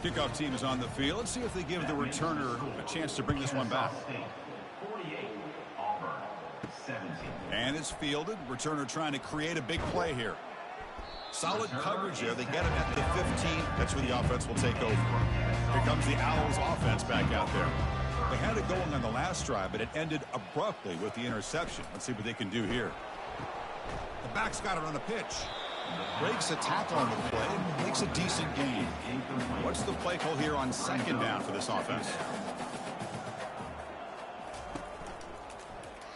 Kickoff team is on the field. Let's see if they give the returner a chance to bring this one back. And it's fielded. Returner trying to create a big play here. Solid coverage there. They get him at the 15. That's where the offense will take over. Here comes the Owls offense back out there. They had it going on the last drive, but it ended abruptly with the interception. Let's see what they can do here. The back's got it on the pitch. Breaks a tackle on the play. Makes a decent gain. What's the play call here on second down for this offense?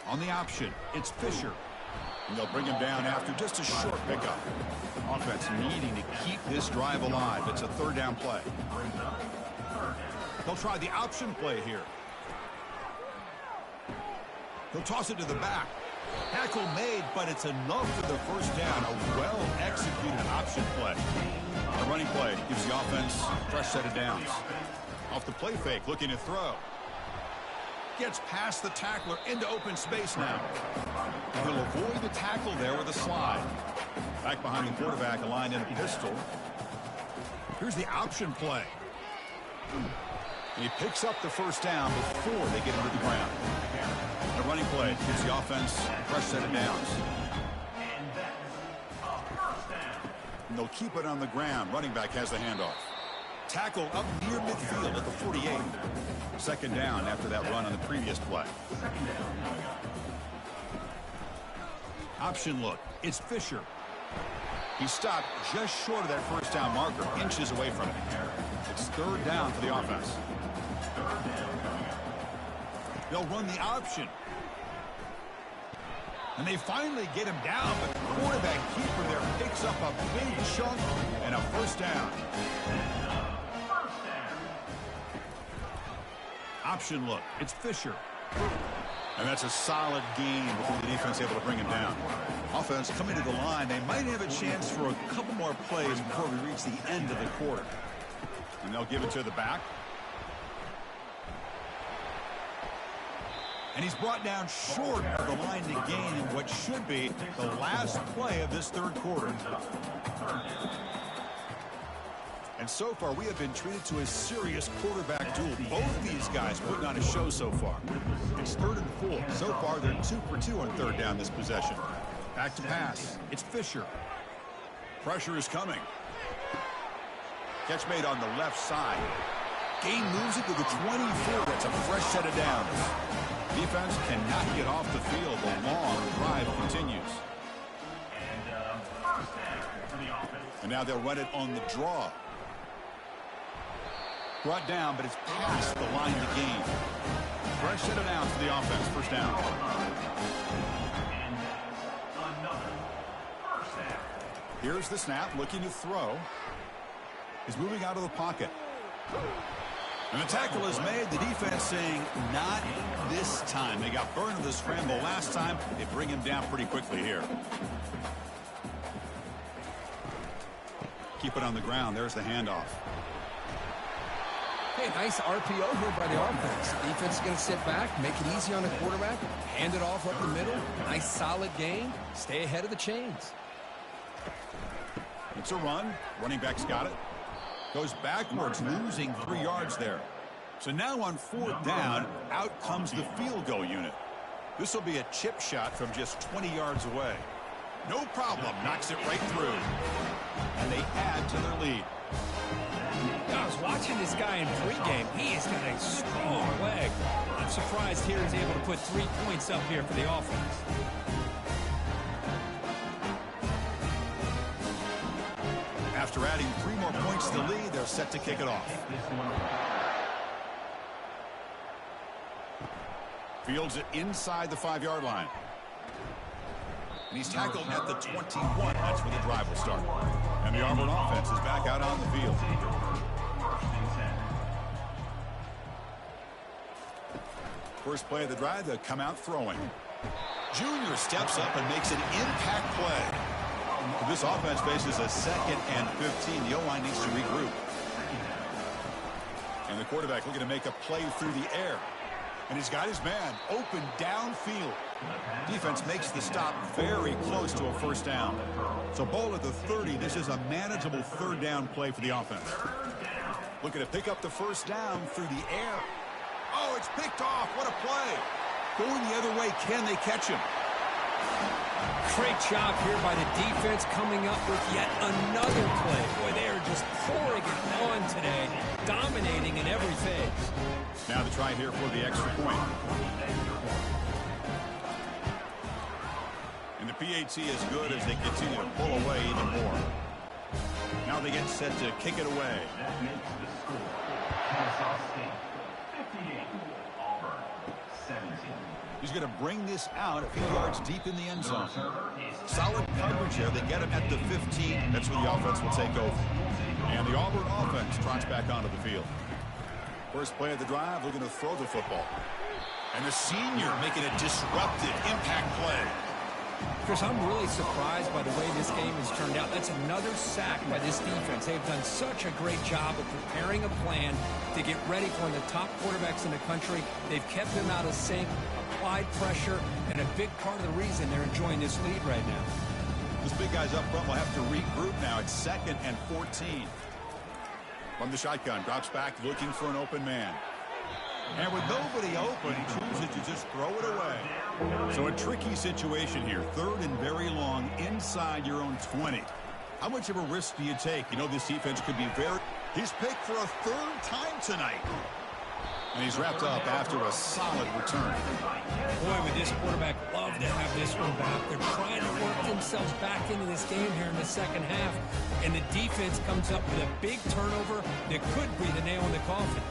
On the option, it's Fisher. And they'll bring him down after just a short pickup. Offense needing to keep this drive alive. It's a third down play. They'll try the option play here. They'll toss it to the back. Tackle made, but it's enough for the first down. A well-executed option play. The running play gives the offense a fresh set of downs. Off the play fake, looking to throw. Gets past the tackler into open space now. He'll avoid the tackle there with a slide. Back behind the quarterback, aligned in a pistol. Here's the option play. And he picks up the first down before they get him to the ground. The running play gives the offense a fresh set of downs. And they'll keep it on the ground. Running back has the handoff. Tackle up near midfield at the 48. Second down after that run on the previous play. Option look. It's Fisher. He stopped just short of that first down marker, inches away from it. It's third down for the offense. They'll run the option. And they finally get him down, but the quarterback keeper there picks up a big chunk and a first down. Option look. It's Fisher. And that's a solid gain before the defense able to bring him down. Offense coming to the line. They might have a chance for a couple more plays before we reach the end of the quarter. And they'll give it to the back. And he's brought down short of the line to gain in what should be the last play of this third quarter. And so far, we have been treated to a serious quarterback duel. Both these guys putting on a show so far. It's 3rd and 4. So far, they're 2 for 2 on third down this possession. Back to pass. It's Fisher. Pressure is coming. Catch made on the left side. Gain moves it to the 24. That's a fresh set of downs. Defense cannot get off the field. The long drive continues. And now they'll run it on the draw. Brought down, but it's past the line to gain. Fresh set of downs for the offense. First down. Here's the snap, looking to throw. He's moving out of the pocket. And the tackle is made. The defense saying, not this time. They got burned in the scramble last time. They bring him down pretty quickly here. Keep it on the ground. There's the handoff. Hey, nice RPO here by the offense. Defense is going to sit back, make it easy on the quarterback, hand it off up the middle. Nice solid gain. Stay ahead of the chains. It's a run. Running back's got it. Goes backwards, losing 3 yards there. So now on 4th down, out comes the field goal unit. This will be a chip shot from just 20 yards away. No problem. Knocks it right through. And they add to their lead. I was watching this guy in pregame. He has got a strong leg. I'm surprised here he's able to put 3 points up here for the offense. After adding 3 more points to the lead, they're set to kick it off. Fields it inside the 5-yard line. And he's tackled at the 21. That's where the drive will start. And the Auburn offense is back out on the field. First play of the drive, they'll come out throwing. Junior steps up and makes an impact play. This offense faces a 2nd and 15. The O-line needs to regroup. And the quarterback looking to make a play through the air. And he's got his man open downfield. Defense makes the stop very close to a first down. So ball at the 30. This is a manageable third down play for the offense. Looking to pick up the first down through the air. Oh, it's picked off. What a play. Going the other way. Can they catch him? Great job here by the defense coming up with yet another play. Boy, they are just pouring it on today, dominating in every phase. Now the try here for the extra point. And the PAT is good as they continue to pull away even more. Now they get set to kick it away. That makes the score. Kennesaw State 58, Auburn 17. He's going to bring this out a few yards deep in the end zone. Solid coverage here. They get him at the 15. That's where the offense will take over. And the Auburn offense trots back onto the field. First play of the drive, looking to throw the football. And the senior making a disruptive impact play. Chris, I'm really surprised by the way this game has turned out. That's another sack by this defense. They've done such a great job of preparing a plan to get ready for one of the top quarterbacks in the country. They've kept him out of sync, applied pressure, and a big part of the reason they're enjoying this lead right now. Those big guys up front will have to regroup now. It's 2nd and 14. From the shotgun, drops back looking for an open man. And with nobody open, he chooses to just throw it away. So a tricky situation here. 3rd and very long inside your own 20. How much of a risk do you take? You know this defense could be very... He's picked for a 3rd time tonight. And he's wrapped up after a solid return. Boy, would this quarterback love to have this one back. They're trying to work themselves back into this game here in the second half. And the defense comes up with a big turnover that could be the nail in the coffin.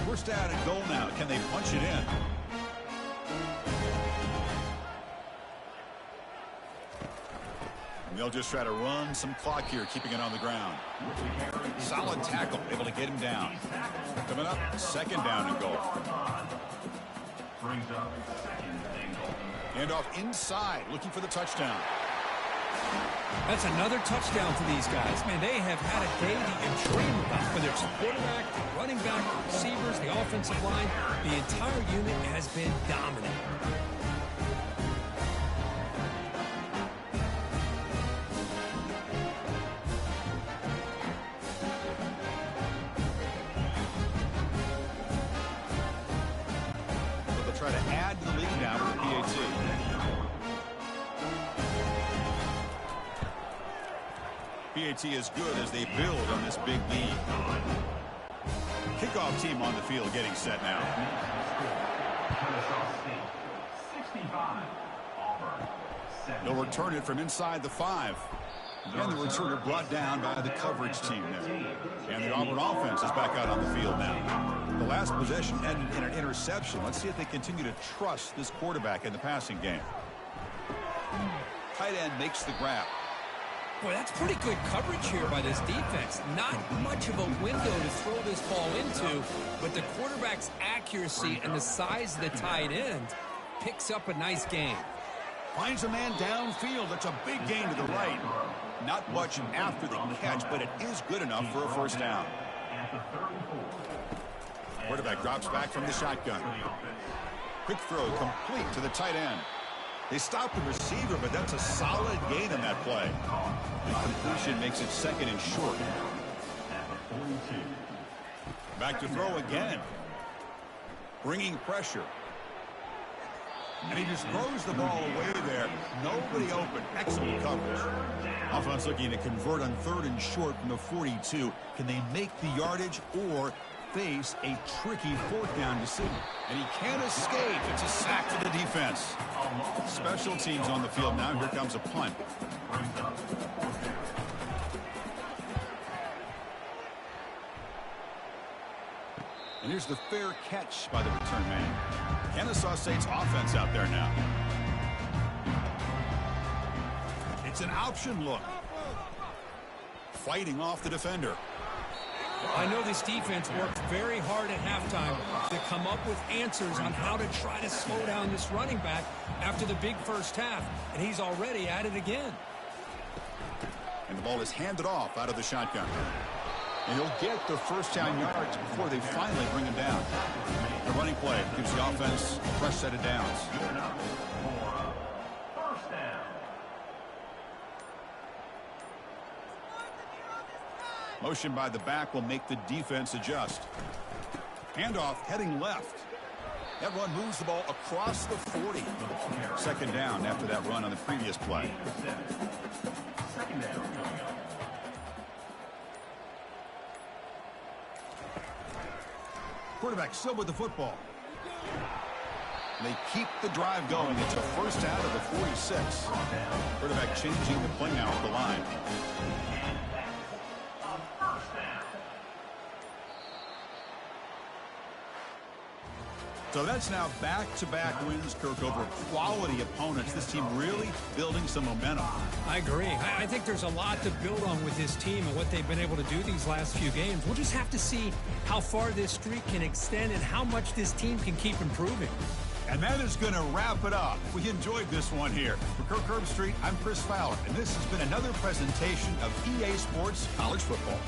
First down and goal now. Can they punch it in? They'll just try to run some clock here, keeping it on the ground. Solid tackle, able to get him down. Coming up, 2nd down and goal. Brings up 2nd and goal. And off inside, looking for the touchdown. That's another touchdown for these guys. Man, they have had a day that you dream about. Whether it's quarterback, running back, receivers, the offensive line, the entire unit has been dominant. Try to add the lead now with the PAT. PAT is good as they build on this big lead. Kickoff team on the field getting set now. Kennesaw State 65, Auburn 7. They'll return it from inside the 5. And the returner brought down by the coverage team there. And the Auburn offense is back out on the field now. The last possession ended in an interception. Let's see if they continue to trust this quarterback in the passing game. Tight end makes the grab. Boy, that's pretty good coverage here by this defense. Not much of a window to throw this ball into, but the quarterback's accuracy and the size of the tight end picks up a nice gain. Finds a man downfield. That's a big gain to the right. Not much after the catch, but it is good enough for a first down. Quarterback drops back from the shotgun. Quick throw complete to the tight end. They stopped the receiver, but that's a solid gain in that play. The completion makes it 2nd and short. Back to throw again. Bringing pressure. And he just throws the ball away there. Nobody open. Excellent coverage. Offense looking to convert on 3rd and short from the 42. Can they make the yardage or face a tricky 4th down decision? And he can't escape. It's a sack for the defense. Special teams on the field now. Here comes a punt. And here's the fair catch by the return man. Kennesaw State's offense out there now. It's an option look. Fighting off the defender. I know this defense worked very hard at halftime to come up with answers on how to try to slow down this running back after the big first half, and he's already at it again. And the ball is handed off out of the shotgun. And he'll get the first down yards before they finally bring him down. The running play gives the offense a fresh set of downs. First down. Motion by the back will make the defense adjust. Handoff heading left. That run moves the ball across the 40. Second down after that run on the previous play. Second down coming up. Quarterback still with the football. They keep the drive going. It's a first out of the 46. Quarterback changing the play now at the line. So that's now back-to-back wins, Kirk, over quality opponents. This team really building some momentum. I agree. I think there's a lot to build on with this team and what they've been able to do these last few games. We'll just have to see how far this streak can extend and how much this team can keep improving. And that is going to wrap it up. We enjoyed this one here. For Kirk Herbstreit, I'm Chris Fowler, and this has been another presentation of EA Sports College Football.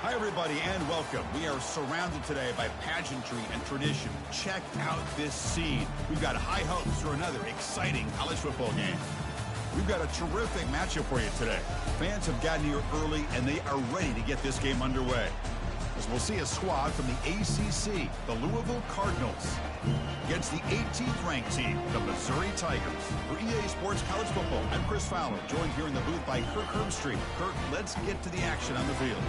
Hi, everybody, and welcome. We are surrounded today by pageantry and tradition. Check out this scene. We've got high hopes for another exciting college football game. We've got a terrific matchup for you today. Fans have gotten here early, and they are ready to get this game underway. As we'll see a squad from the ACC, the Louisville Cardinals, against the 18th ranked team, the Missouri Tigers. For EA Sports College Football, I'm Chris Fowler, joined here in the booth by Kirk Herbstreit. Kirk, let's get to the action on the field.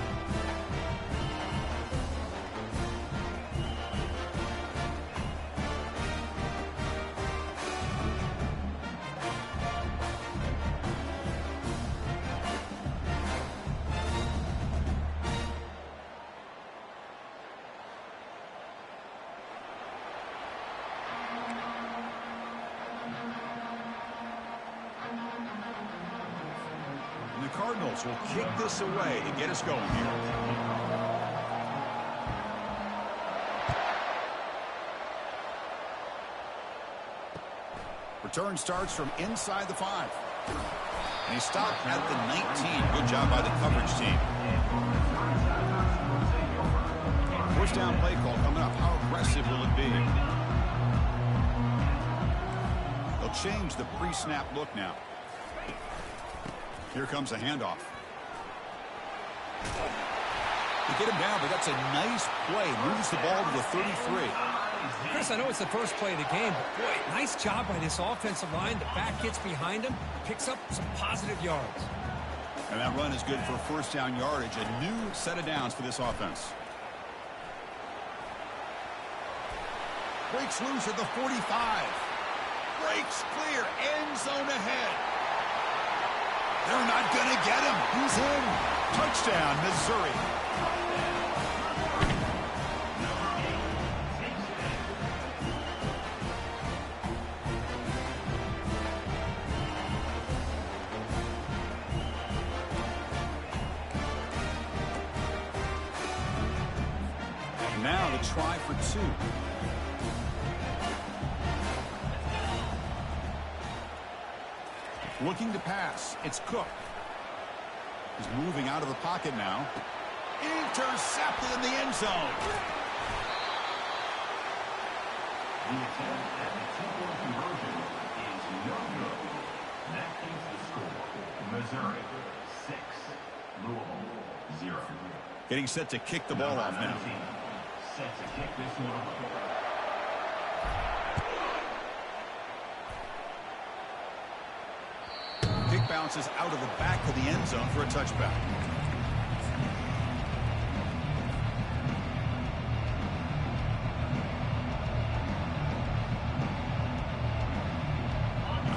The Cardinals will kick this away to get us going here. Return starts from inside the 5. And he stopped at the 19. Good job by the coverage team. First down play call coming up. How aggressive will it be? They'll change the pre-snap look now. Here comes a handoff. They get him down, but that's a nice play. Moves the ball to the 33. Chris, I know it's the first play of the game, but boy, nice job by this offensive line. The back gets behind him, picks up some positive yards. And that run is good for first down yardage. A new set of downs for this offense. Breaks loose at the 45. Breaks clear. End zone ahead. They're not going to get him. He's in. Touchdown, Missouri. And now the try for 2. Looking to pass. It's Cook. He's moving out of the pocket now. Intercepted in the end zone. The attempt at the two-point conversion is no good. That keeps the score. Missouri 6, Louisville 0. Getting set to kick the ball off now. Set to kick this one off. Kick bounces out of the back of the end zone for a touchback.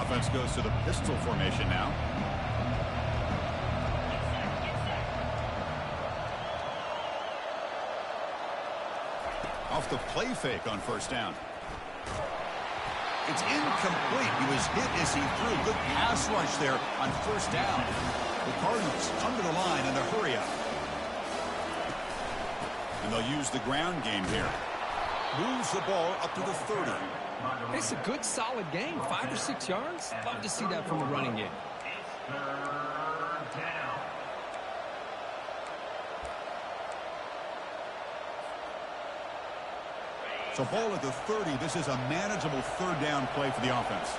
Offense goes to the pistol formation now. Off the play fake on first down. It's incomplete. He was hit as he threw. Good pass rush there on first down. The Cardinals come to the line in a hurry up. And they'll use the ground game here. Moves the ball up to the 30. It's a good, solid game. 5 or 6 yards. Love to see that from the running game. It's third down. So ball at the 30. This is a manageable third down play for the offense.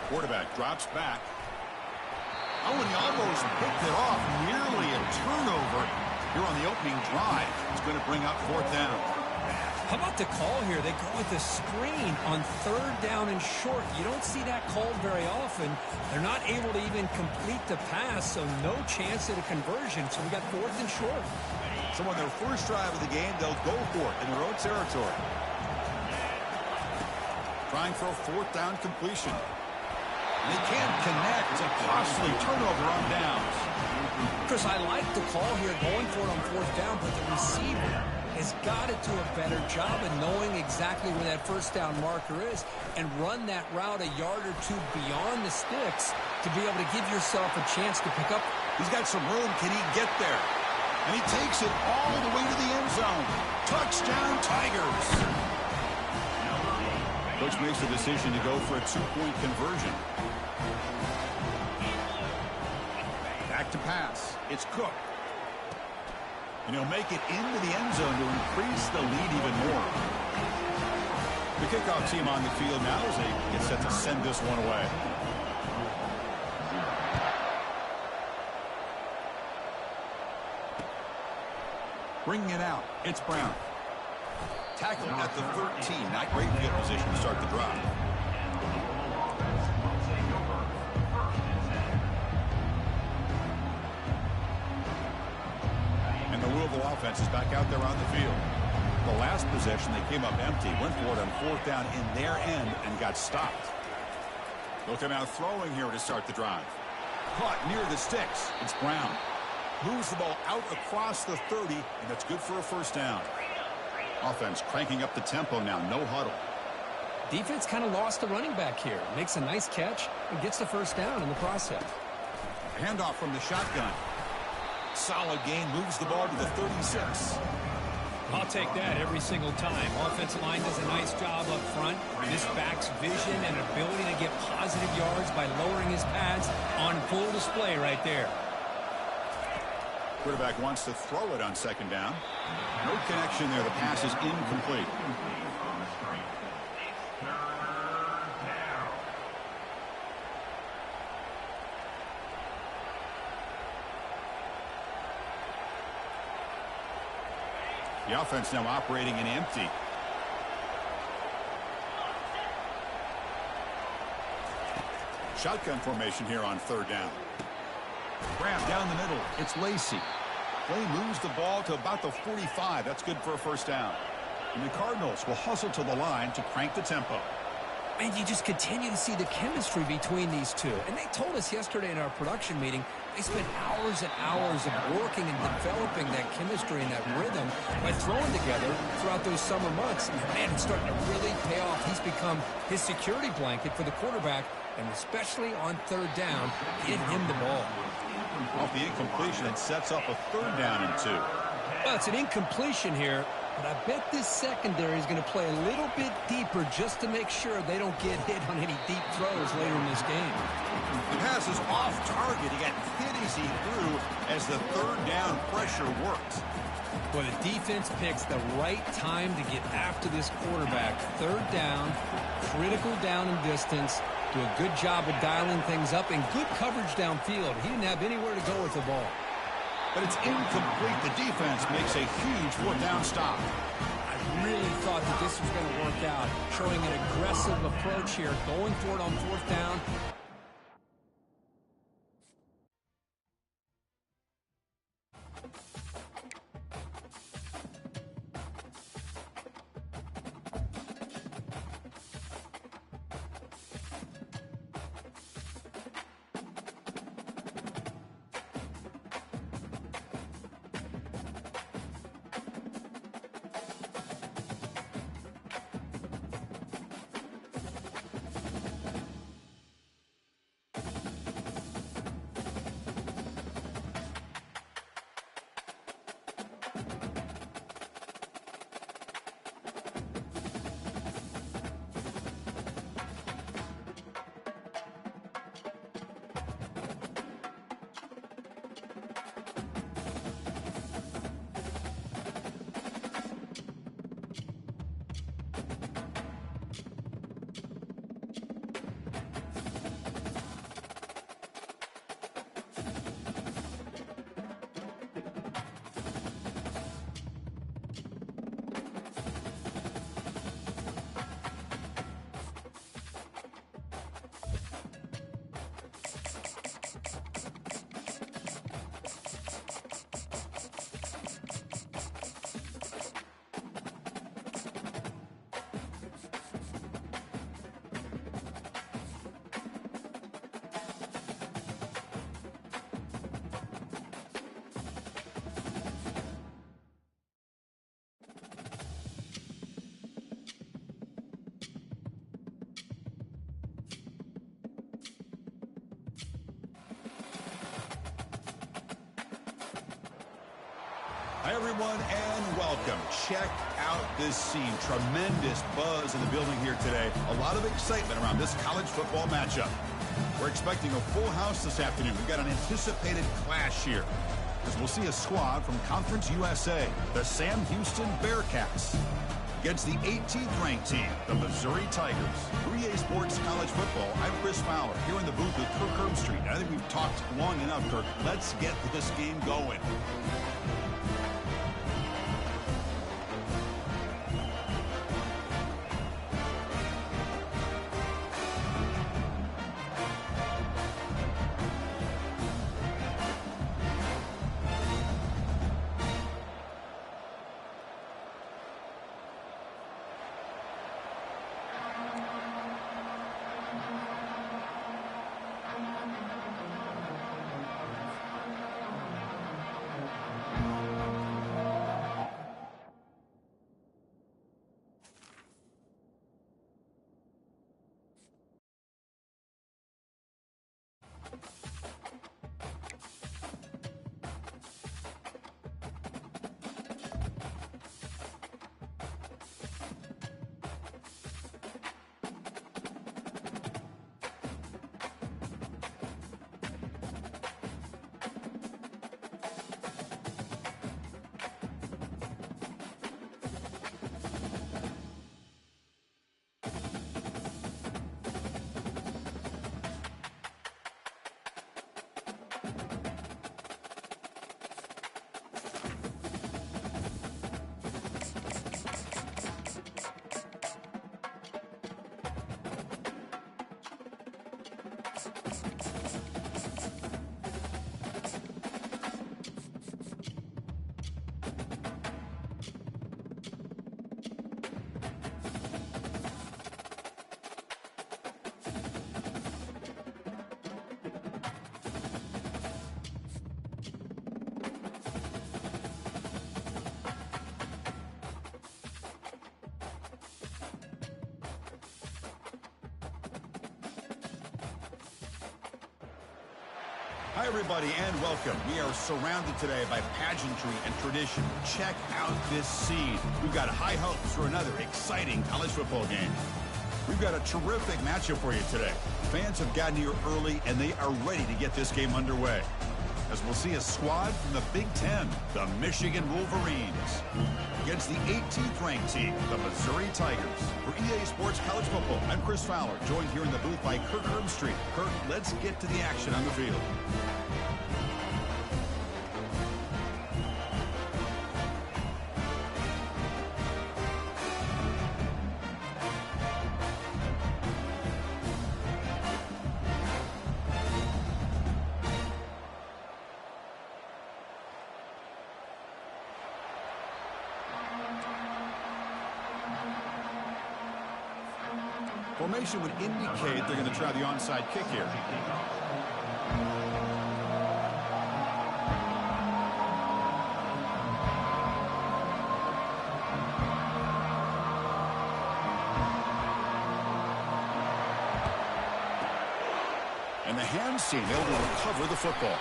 Quarterback drops back. Oh, and he almost picked it off. Nearly a turnover here on the opening drive. It's going to bring up fourth down. How about the call here? They go with a screen on third down and short. You don't see that called very often. They're not able to even complete the pass, so no chance at a conversion. So we got fourth and short. So on their first drive of the game, they'll go for it in their own territory. Trying for a fourth down completion. They can't connect. It's a costly turnover on downs. Chris, I like the call here, going for it on fourth down, but the receiver has got to do a better job of knowing exactly where that first down marker is and run that route a yard or two beyond the sticks to be able to give yourself a chance to pick up. He's got some room. Can he get there? And he takes it all the way to the end zone. Touchdown, Tigers. Coach makes the decision to go for a two-point conversion. Back to pass. It's Cook. And he'll make it into the end zone to increase the lead even more. The kickoff team on the field now as they get set to send this one away. Bringing it out, it's Brown. Tackled at the 13. Not great field position to start the drive. And the Louisville offense is back out there on the field. The last possession, they came up empty, went for it on fourth down in their end and got stopped. They'll come out throwing here to start the drive. Caught near the sticks. It's Brown. Moves the ball out across the 30, and that's good for a first down. Offense cranking up the tempo now, no huddle. Defense kind of lost the running back here. Makes a nice catch and gets the first down in the process. Handoff from the shotgun. Solid gain, moves the ball to the 36. I'll take that every single time. Offensive line does a nice job up front. This back's vision and ability to get positive yards by lowering his pads on full display right there. Quarterback wants to throw it on second down. No connection there. The pass is incomplete. The offense now operating in empty. Shotgun formation here on third down. Grab down the middle. It's Lacey. Play moves the ball to about the 45. That's good for a first down. And the Cardinals will hustle to the line to crank the tempo. And you just continue to see the chemistry between these two. And they told us yesterday in our production meeting, they spent hours and hours of working and developing that chemistry and that rhythm by throwing together throughout those summer months. And man, it's starting to really pay off. He's become his security blanket for the quarterback, and especially on third down, get him the ball. Off the incompletion, it sets up a third down and 2. Well, it's an incompletion here, but I bet this secondary is going to play a little bit deeper just to make sure they don't get hit on any deep throws later in this game. The pass is off target. He got hit as he threw as the third down pressure worked. Well, the defense picks the right time to get after this quarterback. Third down, critical down and distance. Do a good job of dialing things up and good coverage downfield. He didn't have anywhere to go with the ball. But it's incomplete. The defense makes a huge fourth down stop. I really thought that this was going to work out, showing an aggressive approach here, going for it on fourth down. Hi, everyone, and welcome. Check out this scene. Tremendous buzz in the building here today. A lot of excitement around this college football matchup. We're expecting a full house this afternoon. We've got an anticipated clash here. as we'll see a squad from Conference USA, the Sam Houston Bearcats, against the 18th ranked team, the Missouri Tigers. For EA Sports College Football, I'm Chris Fowler, here in the booth with Kirk Herbstreit. I think we've talked long enough, Kirk. Let's get this game going. Hi, everybody, and welcome. We are surrounded today by pageantry and tradition. Check out this scene. We've got high hopes for another exciting college football game. We've got a terrific matchup for you today. Fans have gotten here early, and they are ready to get this game underway, as we'll see a squad from the Big Ten, the Michigan Wolverines, against the 18th ranked team, the Missouri Tigers. For EA Sports College Football, I'm Chris Fowler, joined here in the booth by Kirk Herbstreit. Kirk, let's get to the action on the field. Formation would indicate they're going to try the onside kick here. And the hands team able to recover the football.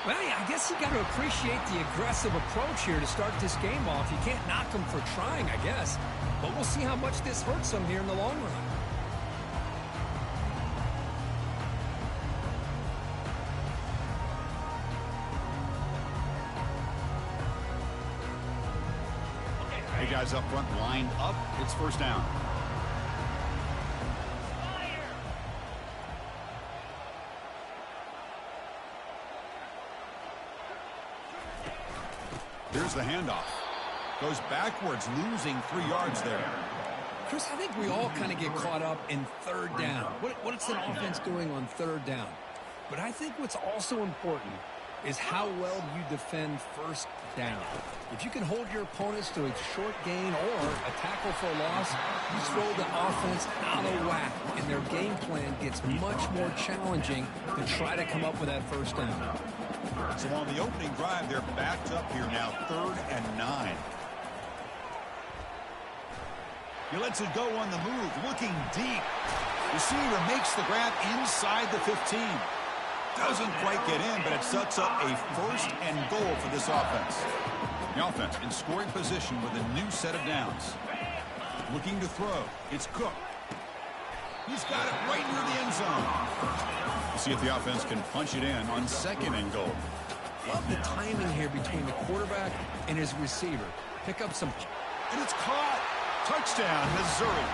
Well, yeah, I guess you got to appreciate the aggressive approach here to start this game off. You can't knock them for trying, I guess. But we'll see how much this hurts them here in the long run. Hey, guys up front, lined up. It's first down. Here's the handoff. Goes backwards, losing 3 yards there. Chris, I think we all kind of get caught up in third down. What's an offense doing on third down? But I think what's also important is how well you defend first down. If you can hold your opponents to a short gain or a tackle for a loss, you throw the offense out of whack, and their game plan gets much more challenging to try to come up with that first down. So on the opening drive, they're backed up here now, 3rd and 9. He lets it go on the move, looking deep. Receiver makes the grab inside the 15. Doesn't quite get in, but it sets up a 1st and goal for this offense. The offense in scoring position with a new set of downs. Looking to throw. It's Cook. He's got it right near the end zone. We'll see if the offense can punch it in on 2nd and goal. Love the timing here between the quarterback and his receiver. Pick up some... And it's caught. Touchdown, Missouri.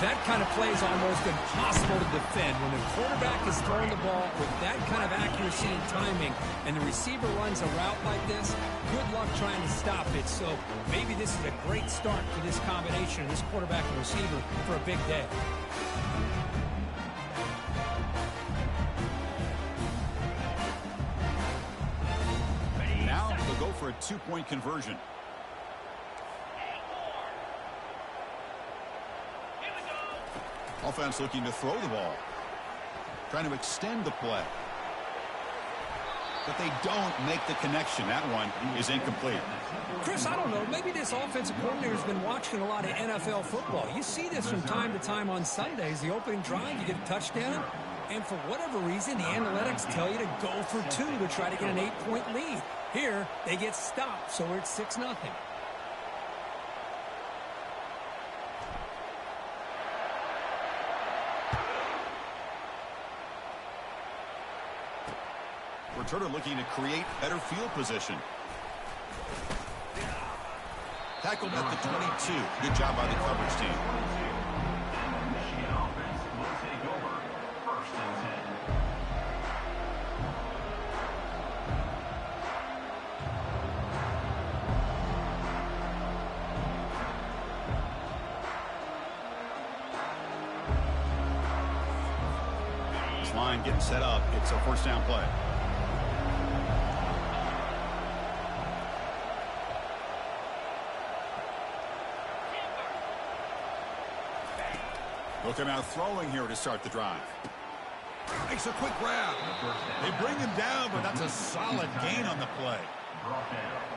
That kind of play is almost impossible to defend. When the quarterback is throwing the ball with that kind of accuracy and timing, and the receiver runs a route like this, good luck trying to stop it. So maybe this is a great start for this combination, this quarterback and receiver, for a big day. Now they'll go for a two-point conversion. Offense looking to throw the ball. Trying to extend the play. But they don't make the connection. That one is incomplete. Chris, I don't know. Maybe this offensive coordinator has been watching a lot of NFL football. You see this from time to time on Sundays. The opening drive, you get a touchdown. And for whatever reason, the analytics tell you to go for two to try to get an 8-point lead. Here, they get stopped, so we're at 6-0. Returner looking to create better field position. Tackled at the 22. Good job by the coverage team. Michigan offense will take over. 1st and 10. This line getting set up. It's a first down play. Look him out throwing here to start the drive. Makes a quick grab. They bring him down, but that's a solid gain on the play.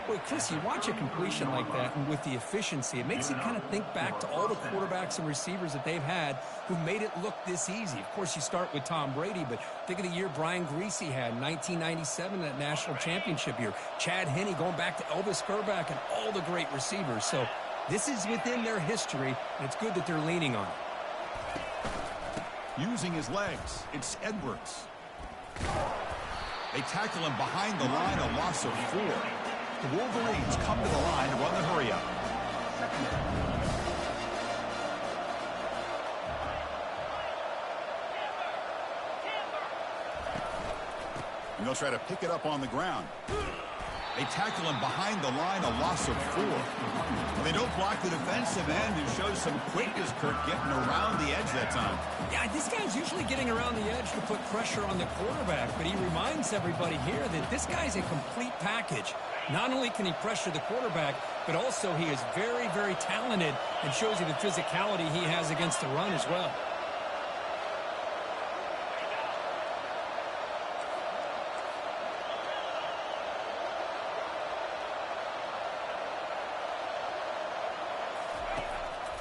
Wait, Chris, you watch a completion like that, and with the efficiency, it makes you kind of think back to all the quarterbacks and receivers that they've had who made it look this easy. Of course, you start with Tom Brady, but think of the year Brian Greasy had in 1997, that national championship year. Chad Henne going back to Elvis Grbac and all the great receivers. So this is within their history, and it's good that they're leaning on it. Using his legs, it's Edwards. They tackle him behind the line, a loss of 4. The Wolverines come to the line to run the hurry-up. And they'll try to pick it up on the ground. They tackle him behind the line, a loss of 4. They don't block the defensive end, who shows some quickness, Kirk, getting around the edge that time. Yeah, this guy's usually getting around the edge to put pressure on the quarterback, but he reminds everybody here that this guy's a complete package. Not only can he pressure the quarterback, but also he is very, very talented and shows you the physicality he has against the run as well.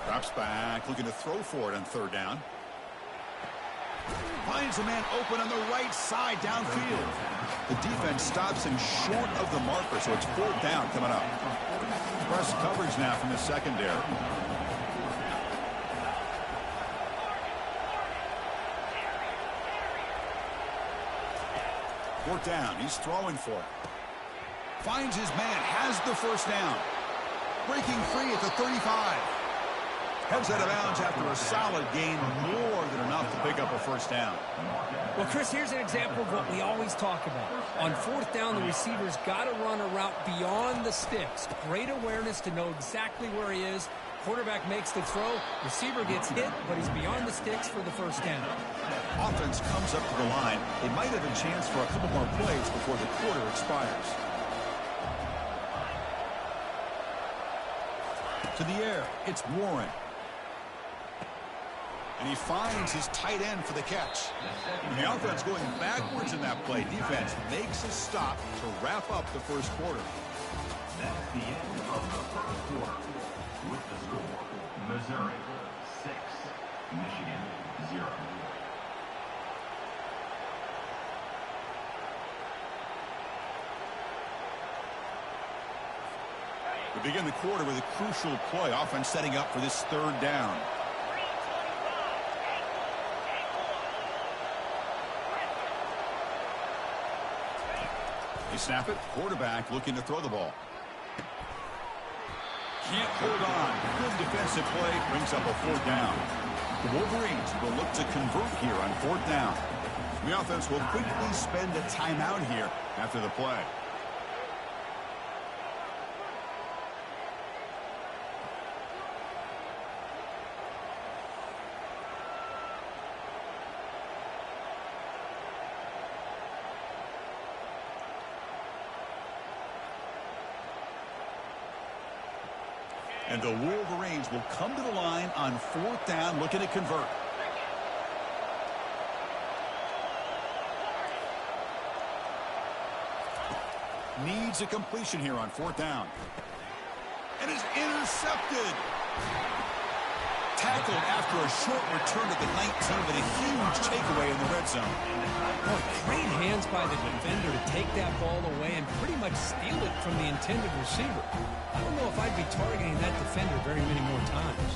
Drops back, looking to throw for it on 3rd down. Finds a man open on the right side downfield. The defense stops him short of the marker, so it's 4th down coming up. Press coverage now from the secondary. Fourth down, he's throwing for it. Finds his man, has the first down. Breaking free at the 35. Heads out of bounds after a solid gain, more than enough to pick up a first down. Well, Chris, here's an example of what we always talk about. On 4th down, the receiver's got to run a route beyond the sticks. Great awareness to know exactly where he is. Quarterback makes the throw. Receiver gets hit, but he's beyond the sticks for the first down. Offense comes up to the line. They might have a chance for a couple more plays before the quarter expires. To the air, it's Warren. And he finds his tight end for the catch. And the offense going backwards in that play. Defense makes a stop to wrap up the first quarter. That's the end of the first quarter. With the score, Missouri 6, Michigan 0. We begin the quarter with a crucial play. Offense setting up for this 3rd down. They snap it. Quarterback looking to throw the ball. Can't hold on. Good defensive play. Brings up a 4th down. The Wolverines will look to convert here on 4th down. The offense will quickly spend a timeout here after the play. And the Wolverines will come to the line on 4th down, looking to convert. Needs a completion here on 4th down. And is intercepted. Tackled after a short return to the 19, but a huge takeaway in the red zone. Boy, great hands by the defender to take that ball away and pretty much steal it from the intended receiver. I don't know if I'd be targeting that defender very many more times.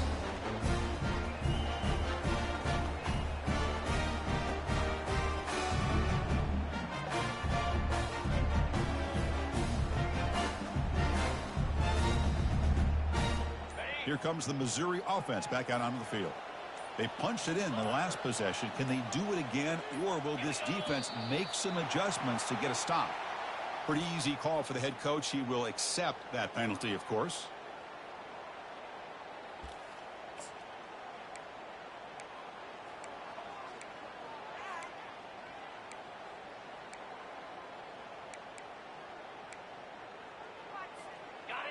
Here comes the Missouri offense back out onto the field. They punched it in the last possession. Can they do it again, or will this defense make some adjustments to get a stop? Pretty easy call for the head coach. He will accept that penalty, of course.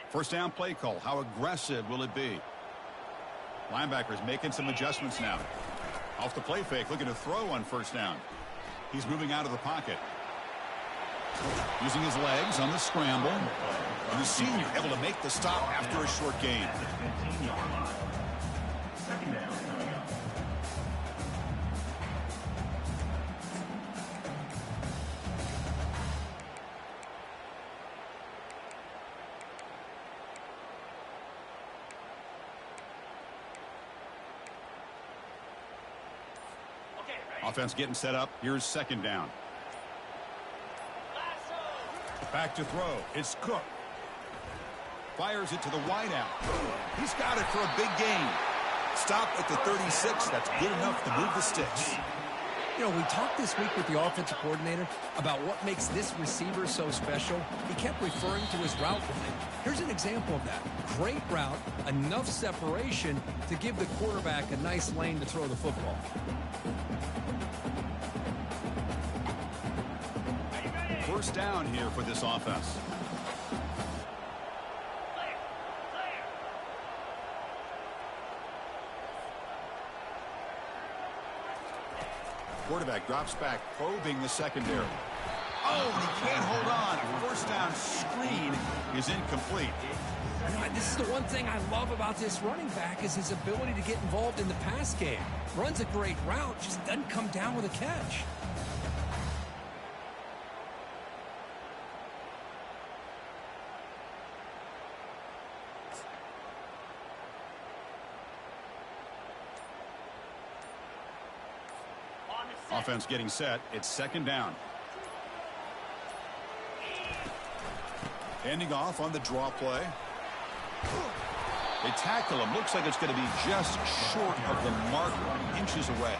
First down play call. How aggressive will it be? Linebackers making some adjustments now. Off the play fake, looking to throw on 1st down. He's moving out of the pocket. Using his legs on the scramble. And the senior able to make the stop after a short gain. Second down coming up. Offense getting set up. Here's 2nd down. Back to throw. It's Cook. Fires it to the wideout. He's got it for a big gain. Stop at the 36. That's good enough to move the sticks. You know, we talked this week with the offensive coordinator about what makes this receiver so special. He kept referring to his route running. Here's an example of that. Great route, enough separation to give the quarterback a nice lane to throw the football. First down here for this offense. Quarterback drops back, probing the secondary. Oh, and he can't hold on. First down screen is incomplete. This is the one thing I love about this running back is his ability to get involved in the pass game. Runs a great route, just doesn't come down with a catch. Offense getting set. It's 2nd down. Handing off on the draw play. They tackle him. Looks like it's going to be just short of the mark, inches away.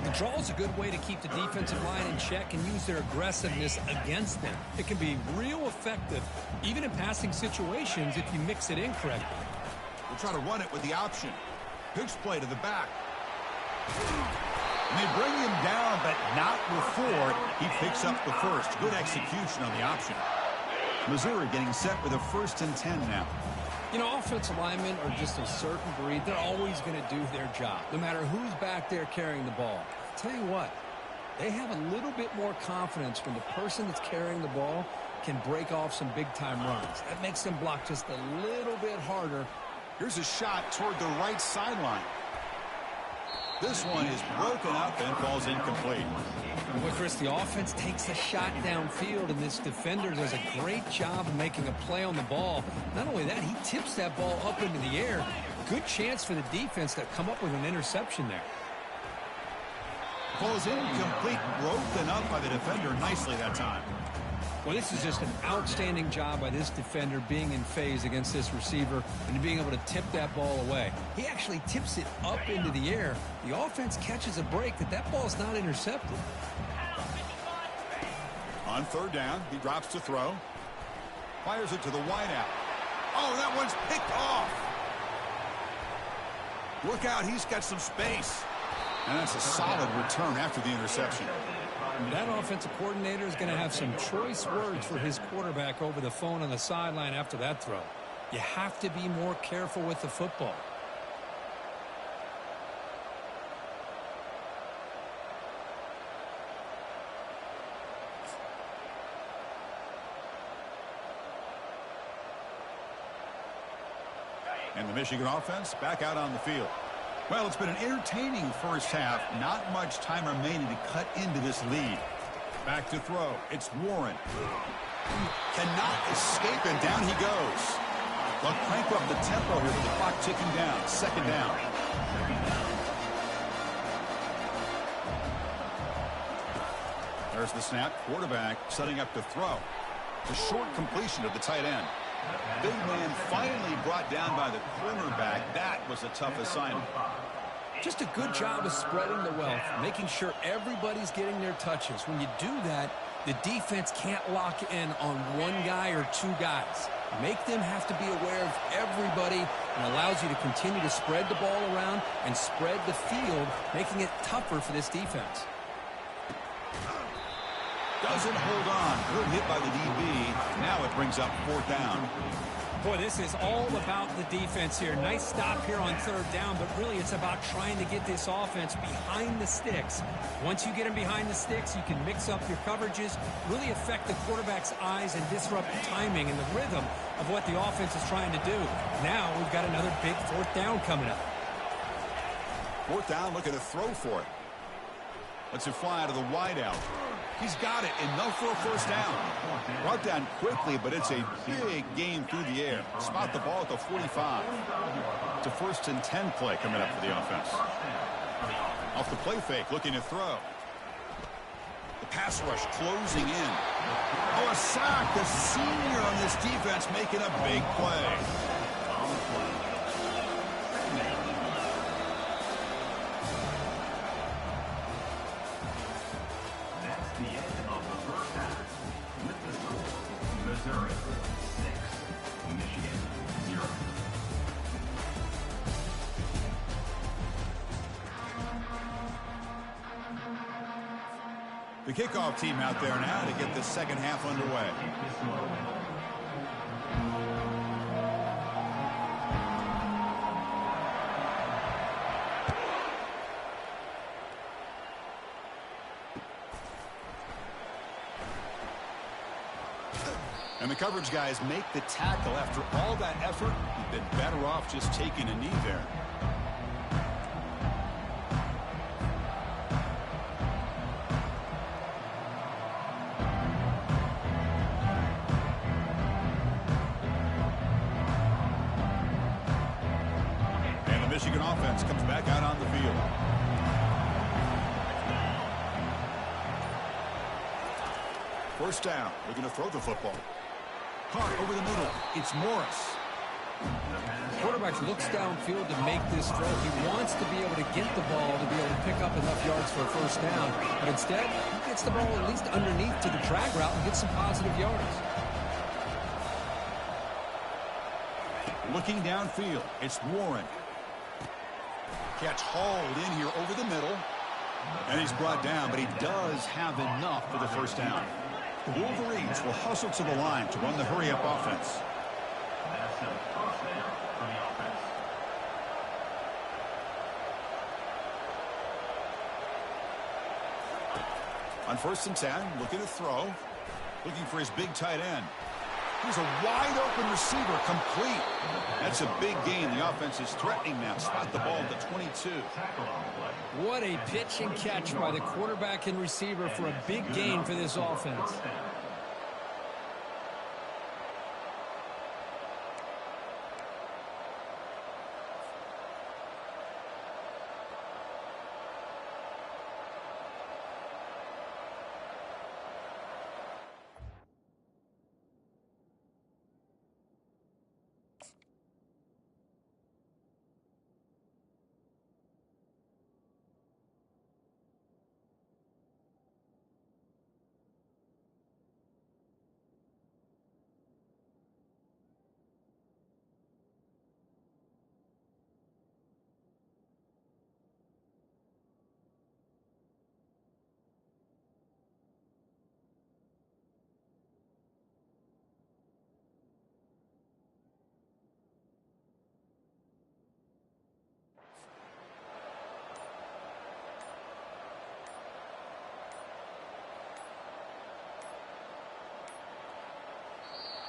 The draw is a good way to keep the defensive line in check and use their aggressiveness against them. It can be real effective, even in passing situations, if you mix it in correctly. We'll try to run it with the option. Pitch play to the back. And they bring him down, but not before he picks up the first. Good execution on the option. Missouri getting set with a 1st and 10 now. You know, offensive linemen are just a certain breed. They're always going to do their job, no matter who's back there carrying the ball. I'll tell you what, they have a little bit more confidence when the person that's carrying the ball can break off some big-time runs. That makes them block just a little bit harder. Here's a shot toward the right sideline. This one is broken up and falls incomplete. Well, Chris, the offense takes a shot downfield, and this defender does a great job of making a play on the ball. Not only that, he tips that ball up into the air. Good chance for the defense to come up with an interception there. Falls incomplete, broken up by the defender nicely that time. Well, this is just an outstanding job by this defender being in phase against this receiver and being able to tip that ball away. He actually tips it up into the air. The offense catches a break that ball's not intercepted. On third down, he drops to throw. Fires it to the wideout. Oh, that one's picked off. Look out, he's got some space. And that's a solid return after the interception. That offensive coordinator is going to have some choice words for his quarterback over the phone on the sideline after that throw. You have to be more careful with the football. And the Michigan offense back out on the field. Well, it's been an entertaining first half. Not much time remaining to cut into this lead. Back to throw. It's Warren. Cannot escape, and down he goes. They'll crank up the tempo here with the clock ticking down. Second down. There's the snap. Quarterback setting up to throw. The short completion of the tight end. Big man finally brought down by the cornerback. That was a tough assignment. Just a good job of spreading the wealth, making sure everybody's getting their touches. When you do that, the defense can't lock in on one guy or two guys. Make them have to be aware of everybody and allows you to continue to spread the ball around and spread the field, making it tougher for this defense. Doesn't hold on. Good hit by the DB. Now it brings up fourth down. Boy, this is all about the defense here. Nice stop here on third down, but really it's about trying to get this offense behind the sticks. Once you get them behind the sticks, you can mix up your coverages, really affect the quarterback's eyes and disrupt the timing and the rhythm of what the offense is trying to do. Now we've got another big fourth down coming up. Fourth down, looking to throw for it. Lets it fly out of the wideout. He's got it, enough for a first down. Brought down quickly, but it's a big game through the air. Spot the ball at the 45. It's a 1st and 10 play coming up for the offense. Off the play fake, looking to throw. The pass rush closing in. Oh, a sack. The senior on this defense making a big play. Missouri 6, Michigan 0. The kickoff team out there now to get the second half underway. And the coverage guys make the tackle. After all that effort, you've been better off just taking a knee there. And the Michigan offense comes back out on the field. First down. We're going to throw the football. Caught over the middle. It's Morris. The quarterback looks downfield to make this throw. He wants to be able to get the ball to be able to pick up enough yards for a first down. But instead, he gets the ball at least underneath to the drag route and gets some positive yards. Looking downfield. It's Warren. Catch hauled in here over the middle. And he's brought down, but he does have enough for the first down. The Wolverines will hustle to the line to run the hurry-up offense. That's a first down for the offense. On 1st and 10, looking to throw. Looking for his big tight end. Here's a wide-open receiver, complete. That's a big gain. The offense is threatening now. Spot the ball at the 22. What a pitch and catch by the quarterback and receiver for a big gain for this offense.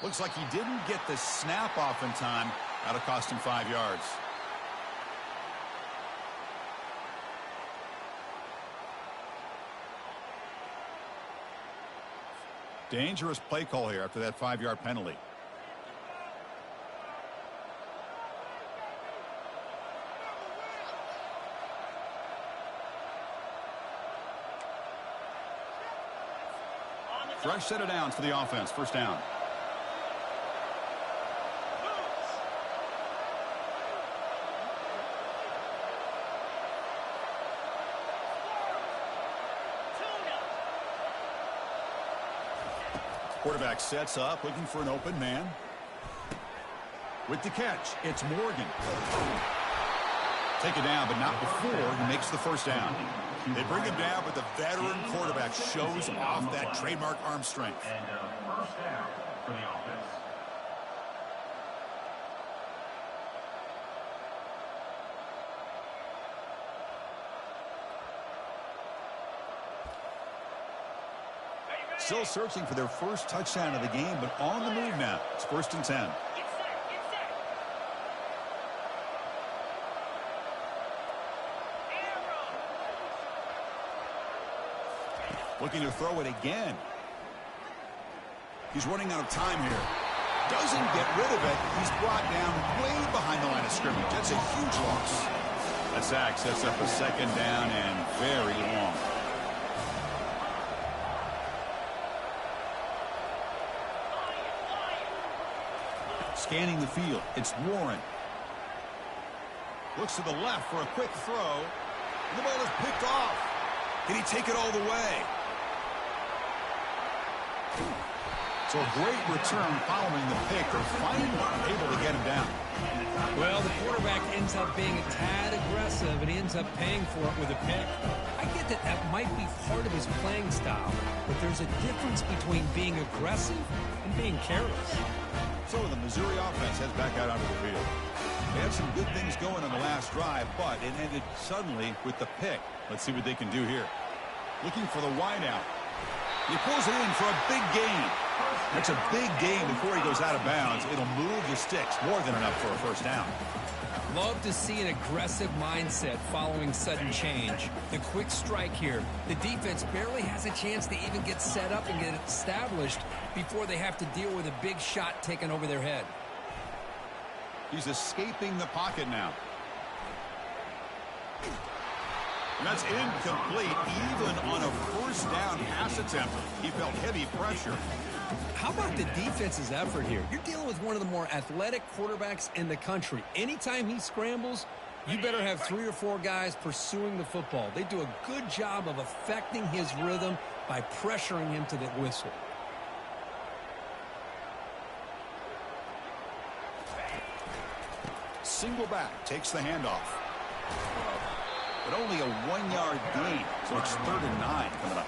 Looks like he didn't get the snap off in time. That'll cost him 5 yards. Dangerous play call here after that 5-yard penalty. Fresh set of downs for the offense. First down. Quarterback sets up, looking for an open man. With the catch, it's Morgan. Take it down, but not before he makes the first down. They bring him down, but the veteran quarterback shows off that trademark arm strength. And first down for the offense. Still searching for their first touchdown of the game, but on the move now. It's 1st and 10. Looking to throw it again. He's running out of time here. Doesn't get rid of it. He's brought down way behind the line of scrimmage. That's a huge loss. That sack sets up a second down and very long. Scanning the field, it's Warren. Looks to the left for a quick throw. The ball is picked off. Can he take it all the way? So a great return following the pick. They're finally able to get him down. Well, the quarterback ends up being a tad aggressive, and he ends up paying for it with a pick. I get that that might be part of his playing style, but there's a difference between being aggressive and being careless. So the Missouri offense heads back out onto the field. They had some good things going on the last drive, but it ended suddenly with the pick. Let's see what they can do here. Looking for the wideout. He pulls it in for a big gain. That's a big gain before he goes out of bounds. It'll move the sticks more than enough for a first down. Love to see an aggressive mindset following sudden change. The quick strike here. The defense barely has a chance to even get set up and get established before they have to deal with a big shot taken over their head. He's escaping the pocket now. And that's incomplete. Even on a first down pass attempt, he felt heavy pressure. How about the defense's effort here? You're dealing with one of the more athletic quarterbacks in the country. Anytime he scrambles, you better have 3 or 4 guys pursuing the football. They do a good job of affecting his rhythm by pressuring him to the whistle. Single back, takes the handoff. But only a 1-yard gain, so it's 3rd and 9 coming up.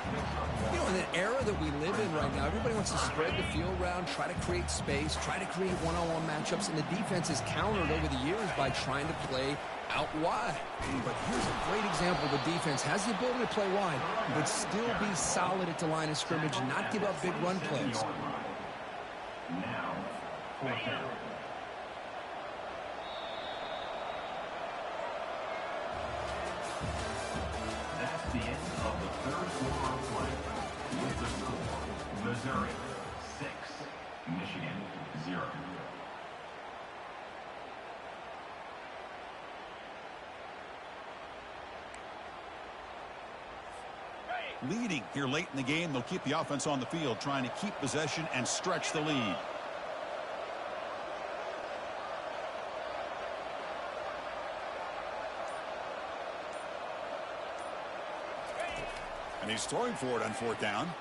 You know, in an era that we live in right now, everybody wants to spread the field around, try to create space, try to create one-on-one matchups, and the defense has countered over the years by trying to play out wide. But here's a great example. The defense has the ability to play wide, but still be solid at the line of scrimmage, not give up big run plays. Now, 4th down. That's the end of the 3rd quarter of play. With the score, Missouri 6, Michigan 0. Leading here late in the game, they'll keep the offense on the field, trying to keep possession and stretch the lead. And he's throwing for it on 4th down.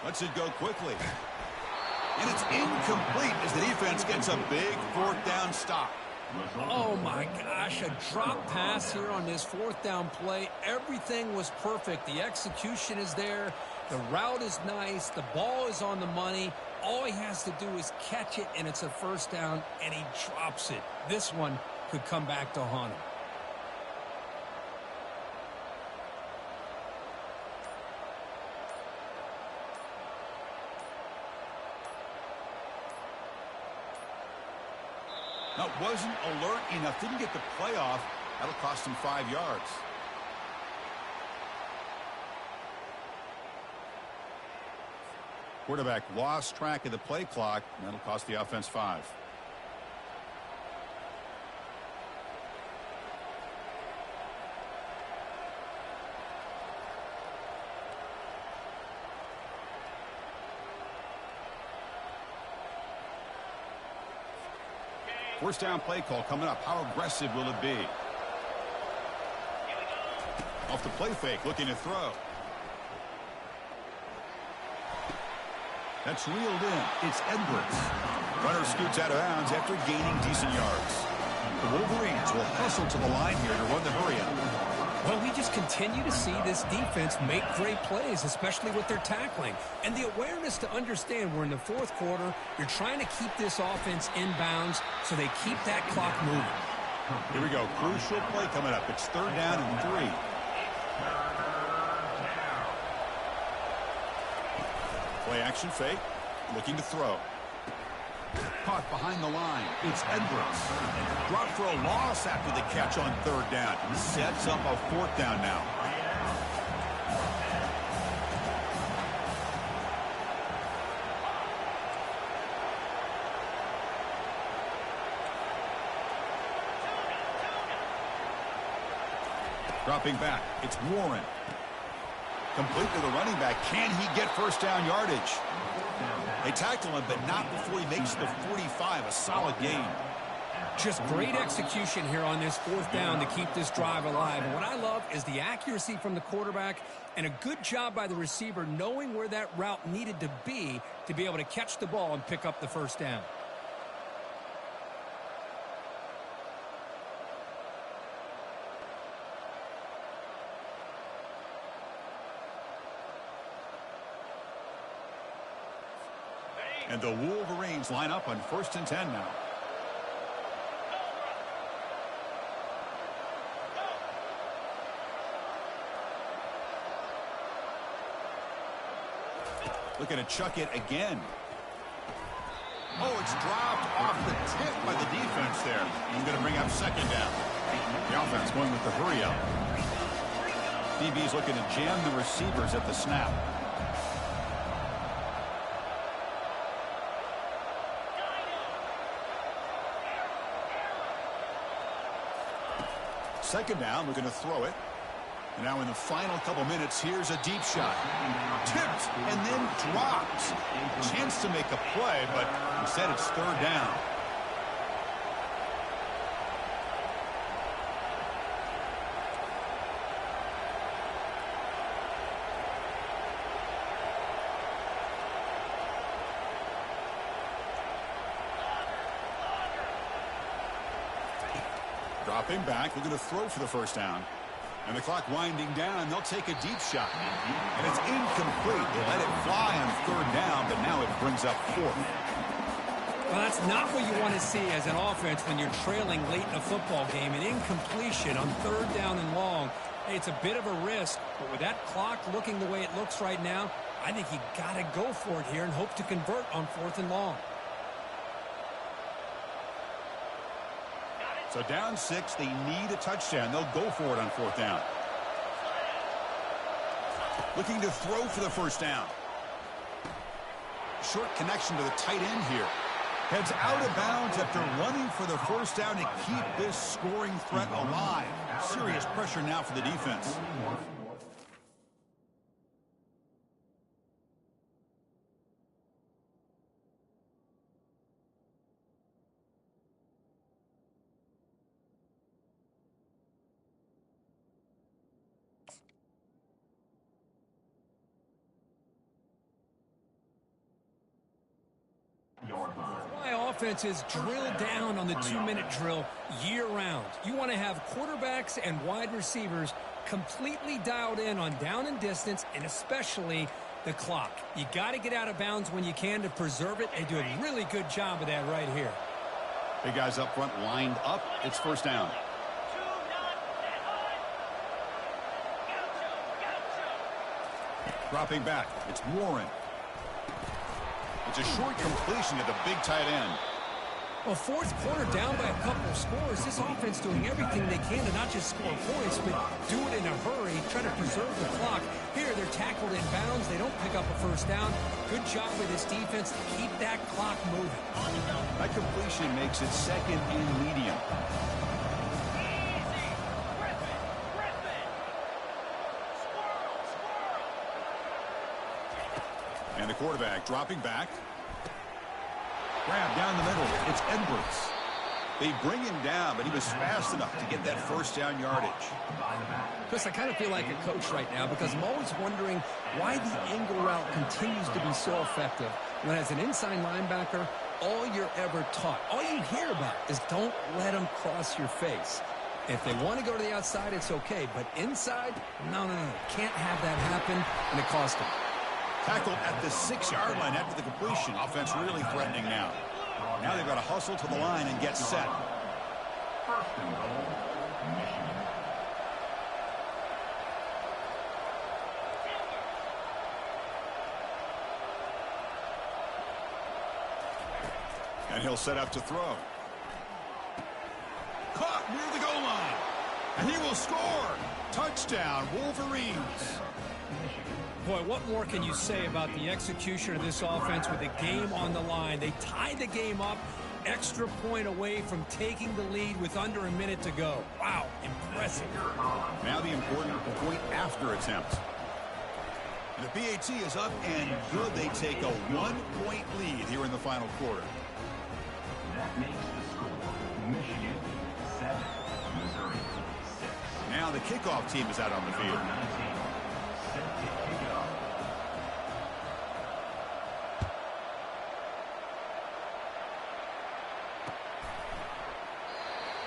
Lets it go quickly. And it's incomplete as the defense gets a big 4th down stop. Oh, my gosh, a drop pass here on this 4th down play. Everything was perfect. The execution is there. The route is nice. The ball is on the money. All he has to do is catch it, and it's a 1st down, and he drops it. This one could come back to haunt him. Now, wasn't alert enough. Didn't get the play off. That'll cost him 5 yards. Quarterback lost track of the play clock. And that'll cost the offense 5. First down play call coming up. How aggressive will it be? Off the play fake, looking to throw. That's reeled in. It's Edwards. Runner scoots out of bounds after gaining decent yards. The Wolverines will hustle to the line here to run the hurry up. Well, we just continue to see this defense make great plays, especially with their tackling. And the awareness to understand we're in the fourth quarter, you're trying to keep this offense in bounds so they keep that clock moving. Here we go. Crucial play coming up. It's 3rd down and 3. Play action fake. Looking to throw. Caught behind the line. It's Edwards. Dropped for a loss after the catch on 3rd down. Sets up a 4th down now. Dropping back. It's Warren. Complete to the running back. Can he get first down yardage? They tackle him, but not before he makes the 45. A solid gain. Just great execution here on this 4th down to keep this drive alive. And what I love is the accuracy from the quarterback and a good job by the receiver knowing where that route needed to be able to catch the ball and pick up the first down. And the Wolverines line up on 1st and 10 now. Looking to chuck it again. Oh, it's dropped off the tip by the defense there. He's going to bring up 2nd down. The offense going with the hurry up. DB's looking to jam the receivers at the snap. Second down, we're going to throw it. And now in the final couple minutes, here's a deep shot. Tipped and then dropped. Chance to make a play, but instead it's 3rd down. Dropping back, looking to throw for the first down. And the clock winding down, they'll take a deep shot. And it's incomplete. They let it fly on 3rd down, but now it brings up 4th. Well, that's not what you want to see as an offense when you're trailing late in a football game. An incompletion on 3rd down and long. Hey, it's a bit of a risk, but with that clock looking the way it looks right now, I think you got to go for it here and hope to convert on 4th and long. So down 6, they need a touchdown. They'll go for it on 4th down. Looking to throw for the first down. Short connection to the tight end here. Heads out of bounds after running for the first down to keep this scoring threat alive. Serious pressure now for the defense. My offense is drilled down on the 2-minute drill year-round. You want to have quarterbacks and wide receivers completely dialed in on down and distance, and especially the clock. You got to get out of bounds when you can to preserve it, and do a really good job of that right here. Big guys up front lined up. It's first down. Dropping back. It's Warren. It's a short completion to the big tight end. Well, fourth quarter down by a couple of scores. This offense doing everything they can to not just score points, but do it in a hurry, try to preserve the clock. Here, they're tackled in bounds. They don't pick up a first down. Good job by this defense to keep that clock moving. That completion makes it second and medium. And the quarterback dropping back. Grab down the middle. It's Edwards. They bring him down, but he was fast enough to get that first down yardage. Chris, I kind of feel like a coach right now because I'm always wondering why the angle route continues to be so effective when as an inside linebacker, all you're ever taught, all you hear about is don't let them cross your face. If they want to go to the outside, it's okay, but inside, no. Can't have that happen, and it cost them. Tackled at the 6-yard line after the completion. Offense really threatening now. Now they've got to hustle to the line and get set. First and goal, Michigan. And he'll set up to throw. Caught near the goal line. And he will score. Touchdown, Wolverines. Boy, what more can you say about the execution of this offense with the game on the line? They tied the game up, extra point away from taking the lead with under a minute to go. Wow, impressive. Now the important point after attempt. And the PAT is up and good. They take a 1-point lead here in the final quarter. That makes the score Michigan 7, Missouri 6. Now the kickoff team is out on the field. 19, set to kick it off.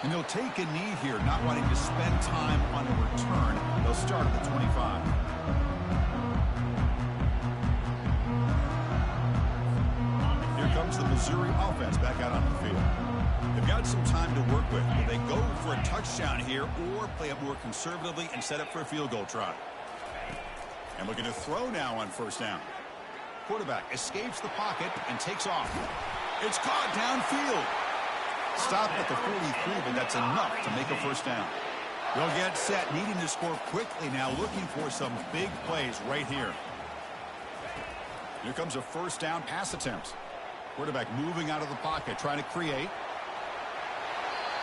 And they'll take a knee here, not wanting to spend time on a return. They'll start at the 25. Here comes the Missouri offense back out on the field. They've got some time to work with. Will they go for a touchdown here or play it more conservatively and set up for a field goal try? And looking to throw now on first down. Quarterback escapes the pocket and takes off. It's caught downfield. Stop at the 43, but that's enough to make a first down. They'll get set, needing to score quickly now, looking for some big plays right here. Here comes a first down pass attempt. Quarterback moving out of the pocket, trying to create.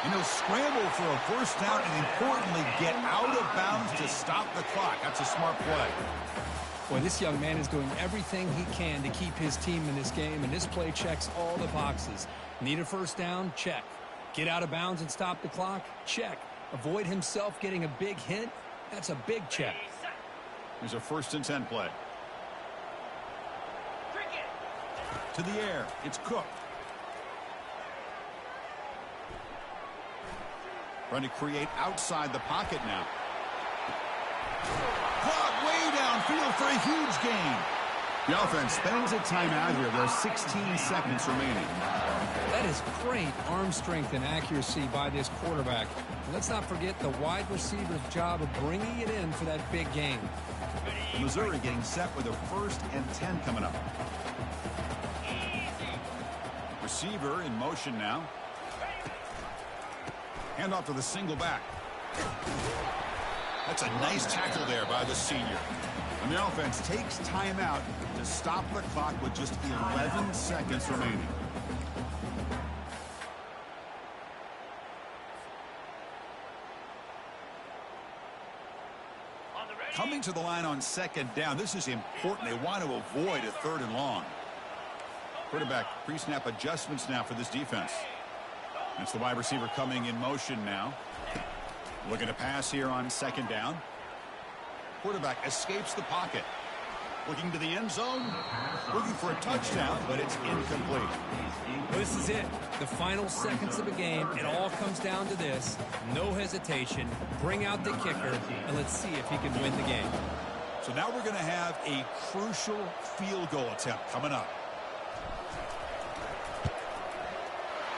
And he'll scramble for a first down and, importantly, get out of bounds to stop the clock. That's a smart play. Boy, this young man is doing everything he can to keep his team in this game, and this play checks all the boxes. Need a first down? Check. Get out of bounds and stop the clock? Check. Avoid himself getting a big hit? That's a big check. Here's a 1st and 10 play. To the air. It's Cook. Trying to create outside the pocket now. Caught way downfield for a huge gain. The offense spends a timeout here. There's 16 seconds remaining. That is great arm strength and accuracy by this quarterback. Let's not forget the wide receiver's job of bringing it in for that big game. Missouri getting set with a 1st and 10 coming up. Receiver in motion now. Handoff to the single back. That's a nice tackle there by the senior. And the offense takes timeout to stop the clock with just 11 seconds remaining. Coming to the line on 2nd down. This is important. They want to avoid a 3rd and long. Quarterback pre-snap adjustments now for this defense. That's the wide receiver coming in motion now. Looking to pass here on 2nd down. Quarterback escapes the pocket. Looking to the end zone. Looking for a touchdown, but it's incomplete. Well, this is it. The final seconds of a game. It all comes down to this. No hesitation. Bring out the kicker, and let's see if he can win the game. So now we're going to have a crucial field goal attempt coming up.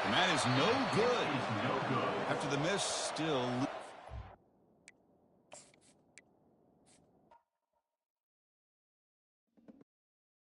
And that is no good. No good. After the miss, still